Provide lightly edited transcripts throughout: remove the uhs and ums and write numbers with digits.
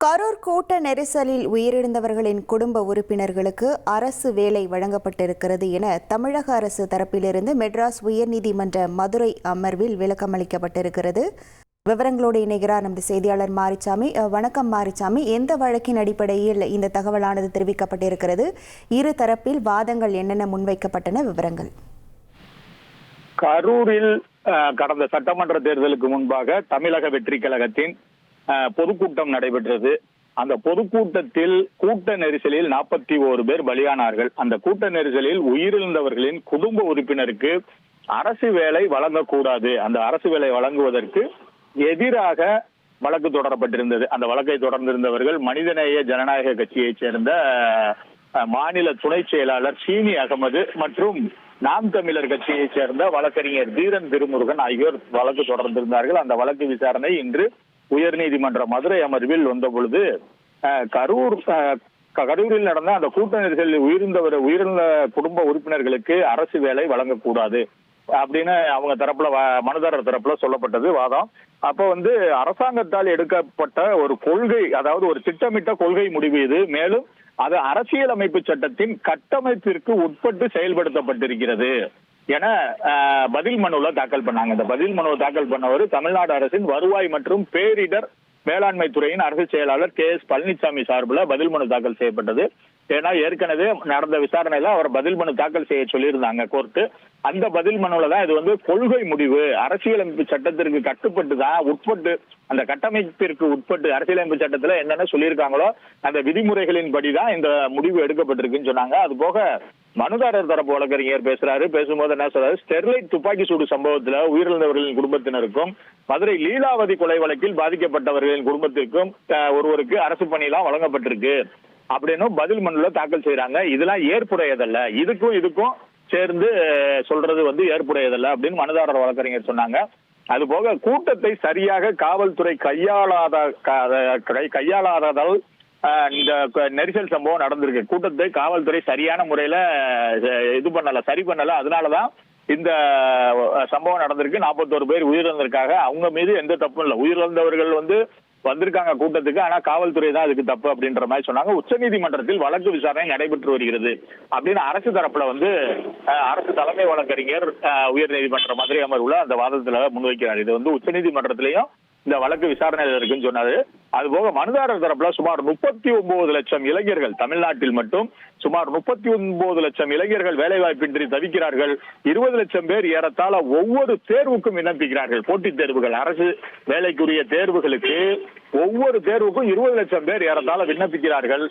கரூர் கூட்ட நெரிசலில் உயிரிழந்தவர்களின் குடும்ப உறுப்பினர்களுக்கு அரசு வேலை வழங்கப்பட்டிருக்கிறது என தமிழக அரசு தரப்பிலிருந்து மெட்ராஸ் உயர்நீதிமன்ற மதுரை அமர்வில் விளக்கமளிக்கப்பட்டிருக்கிறது. விவரங்களோடு இணைகிறார் நமது செய்தியாளர் மாரிச்சாமி. வணக்கம் மாரிச்சாமி, எந்த வழக்கின் அடிப்படையில் இந்த தகவலானது தெரிவிக்கப்பட்டிருக்கிறது? இரு தரப்பில் வாதங்கள் என்னென்ன முன்வைக்கப்பட்டன? விவரங்கள். கரூரில் கடந்த சட்டமன்ற தேர்தலுக்கு முன்பாக தமிழக வெற்றி கழகத்தின் பொதுக்கூட்டம் நடைபெற்றது. அந்த பொதுக்கூட்டத்தில் கூட்ட நெரிசலில் 41 பேர் பலியானார்கள். அந்த கூட்ட நெரிசலில் உயிரிழந்தவர்களின் குடும்ப உறுப்பினருக்கு அரசு வேலை வழங்கக்கூடாது, அந்த அரசு வேலை வழங்குவதற்கு எதிராக வழக்கு தொடரப்பட்டிருந்தது. அந்த வழக்கை தொடர்ந்திருந்தவர்கள் மனிதநேய ஜனநாயக கட்சியைச் சேர்ந்த மாநில துணை செயலாளர் சீனி அகமது மற்றும் நாம் தமிழர் கட்சியைச் சேர்ந்த வழக்கறிஞர் தீரன் திருமுருகன் ஆகியோர் வழக்கு தொடர்ந்திருந்தார்கள். அந்த வழக்கு விசாரணை இன்று உயர்நீதிமன்ற மதுரை அமர்வில் வந்த பொழுது கரூரில் நடந்த அந்த கூட்ட நெரிசலில் உயிரிழந்த குடும்ப உறுப்பினர்களுக்கு அரசு வேலை வழங்கக்கூடாது அப்படின்னு அவங்க தரப்புல மனுதாரர் தரப்புல சொல்லப்பட்டது வாதம். அப்போ அரசாங்கத்தால் எடுக்கப்பட்ட ஒரு கொள்கை, அதாவது ஒரு திட்டமிட்ட கொள்கை முடிவு இது. மேலும் அது அரசியலமைப்பு சட்டத்தின் கட்டமைப்பிற்கு உட்பட்டு செயல்படுத்தப்பட்டிருக்கிறது என பதில் மனுல தாக்கல் பண்ணாங்க. இந்த பதில் மனுவை தாக்கல் பண்ணவர் தமிழ்நாடு அரசின் வருவாய் மற்றும் பேரிடர் மேலாண்மை துறையின் அரசு செயலாளர் KS பழனிசாமி சார்பில் பதில் மனு தாக்கல் செய்யப்பட்டது. ஏன்னா ஏற்கனவே நடந்த விசாரணையில அவர் பதில் மனு தாக்கல் செய்ய சொல்லியிருந்தாங்க கோர்ட்டு. அந்த பதில் மனுல தான் இது கொள்கை முடிவு, அரசியலமைப்பு சட்டத்திற்கு கட்டுப்பட்டு தான் உட்பட்டு, அந்த கட்டமைப்பிற்கு உட்பட்டு அரசியலமைப்பு சட்டத்துல என்னென்ன சொல்லியிருக்காங்களோ அந்த விதிமுறைகளின் படிதான் இந்த முடிவு எடுக்கப்பட்டிருக்குன்னு சொன்னாங்க. அது போக மனுதாரர் தரப்பு வழக்கறிஞர் பேசும்போது என்ன சொல்றாரு, ஸ்டெர்லைட் துப்பாக்கி சூடு சம்பவத்துல உயிரிழந்தவர்களின் குடும்பத்தினருக்கும் மதுரை லீலாவதி கொலை வழக்கில் பாதிக்கப்பட்டவர்களின் குடும்பத்திற்கும் ஒருவருக்கு அரசு பணியெல்லாம் வழங்கப்பட்டிருக்கு அப்படின்னு பதில் மனுல தாக்கல் செய்யறாங்க. இதெல்லாம் ஏற்புடையதல்ல, இதுக்கும் சேர்ந்து சொல்றது ஏற்புடையதல்ல அப்படின்னு மனுதாரர் வழக்கறிஞர் சொன்னாங்க. அது போக கூட்டத்தை சரியாக காவல்துறை கையாளாததால் இந்த நெரிசல் சம்பவம் நடந்திருக்கு. கூட்டத்தை காவல்துறை சரியான முறையில சரி பண்ணல, அதனாலதான் இந்த சம்பவம் நடந்திருக்கு. 41 பேர் உயிரிழந்திருக்காங்க. அவங்க மீது எந்த தப்பும் இல்லை. உயிரிழந்தவர்கள் வந்திருக்காங்க கூட்டத்துக்கு, ஆனா காவல்துறை தான் அதுக்கு தப்பு அப்படின்ற மாதிரி சொன்னாங்க. உச்சநீதிமன்றத்தில் வழக்கு விசாரணை நடைபெற்று வருகிறது அப்படின்னு அரசு தரப்புல அரசு தலைமை வழக்கறிஞர் உயர்நீதிமன்ற மதுரை அமர்வுல அந்த வாதத்துல முன்வைக்கிறார். இது உச்சநீதிமன்றத்திலையும் இந்த வழக்கு விசாரணையில் இருக்குன்னு சொன்னாரு. அதுபோக மனுதாரர் தரப்புல சுமார் 39 லட்சம் இளைஞர்கள், தமிழ்நாட்டில் மட்டும் சுமார் 39 லட்சம் இளைஞர்கள் வேலைவாய்ப்பின்றி தவிக்கிறார்கள். 20 லட்சம் பேர் ஏறத்தாழ ஒவ்வொரு தேர்வுக்கும் விண்ணப்பிக்கிறார்கள். போட்டித் தேர்வுகள், அரசு வேலைக்குரிய தேர்வுகளுக்கு ஒவ்வொரு தேர்வுக்கும் 20 லட்சம் பேர் ஏறத்தாழ விண்ணப்பிக்கிறார்கள்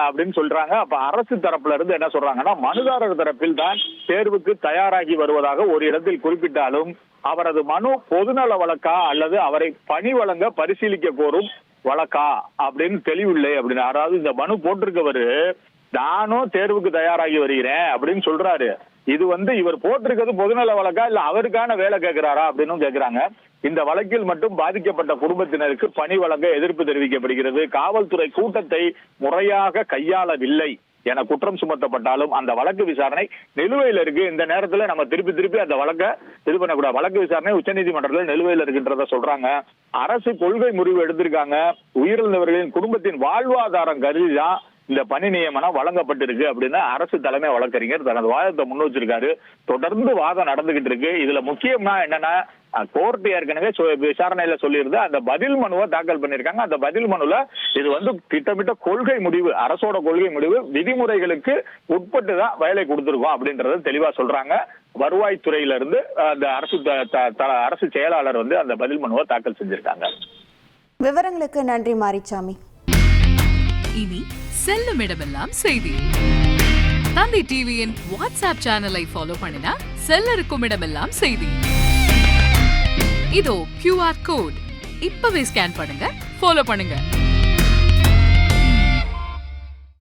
அப்படின்னு சொல்றாங்க. அப்ப அரசு தரப்புல இருந்து என்ன சொல்றாங்கன்னா, மனுதாரர் தரப்பில் தான் தேர்வுக்கு தயாராகி வருவதாக ஒரு இடத்தில் குறிப்பிட்டாலும் அவரது மனு பொதுநல வழக்கா அல்லது அவரை பணி வழங்க பரிசீலிக்க கோரும் வழக்கா அப்படின்னு தெளிவில்லை அப்படின்னு. அதாவது இந்த மனு போட்டிருக்கவரு நானும் தேர்வுக்கு தயாராகி வருகிறேன் அப்படின்னு சொல்றாரு. இது இவர் போட்டிருக்கிறது பொதுநல வழக்கா இல்ல அவருக்கான வேலை கேட்கிறாரா அப்படின்னு கேட்கிறாங்க. இந்த வழக்கில் மட்டும் பாதிக்கப்பட்ட குடும்பத்தினருக்கு பணி வழங்க எதிர்ப்பு தெரிவிக்கப்படுகிறது. காவல்துறை கூட்டத்தை முறையாக கையாளவில்லை என குற்றம் சுமத்தப்பட்டாலும் அந்த வழக்கு விசாரணை நிலுவையில் இருக்கு. இந்த நேரத்துல நம்ம திருப்பி அந்த வழக்கை இது பண்ணக்கூடாது. வழக்கு விசாரணை உச்சநீதிமன்றத்தில் நிலுவையில் இருக்கின்றத சொல்றாங்க. அரசு கொள்கை முடிவு எடுத்திருக்காங்க. உயிரிழந்தவர்களின் குடும்பத்தின் வாழ்வாதாரம் கருதிதான் இந்த பணி நியமனம் வழங்கப்பட்டிருக்கு அப்படின்னு அரசு தலைமை வழக்கறிஞர் தனது வாதத்தை முன் வச்சிருக்காரு. தொடர்ந்து வாதம் நடந்துகிட்டு இருக்கு. இதுல முக்கியமா என்னன்னா, கோர்ட் ஏற்கனவே விசாரணையில சொல்லியிருந்து அந்த பதில் மனுவை தாக்கல் பண்ணிருக்காங்க. அந்த பதில் மனுல இது திட்டமிட்ட கொள்கை முடிவு, அரசோட கொள்கை முடிவு, விதிமுறைகளுக்கு உட்பட்டு தான் வேலை கொடுத்திருக்கோம் அப்படின்றத தெளிவா சொல்றாங்க. வருவாய்த்துறையில இருந்து அந்த அரசு செயலாளர் அந்த பதில் மனுவை தாக்கல் செஞ்சிருக்காங்க. விவரங்களுக்கு நன்றி மாரிச்சாமி. இனி செல்லும் இடமெல்லாம் செய்தி. தந்தி டிவியின் வாட்ஸ்அப் சேனலை ஃபாலோ பண்ணினா செல்ல இருக்கும் இடமெல்லாம் செய்தி. இதோ QR கோட் இப்பவே ஸ்கேன் பண்ணுங்க, ஃபாலோ பண்ணுங்க.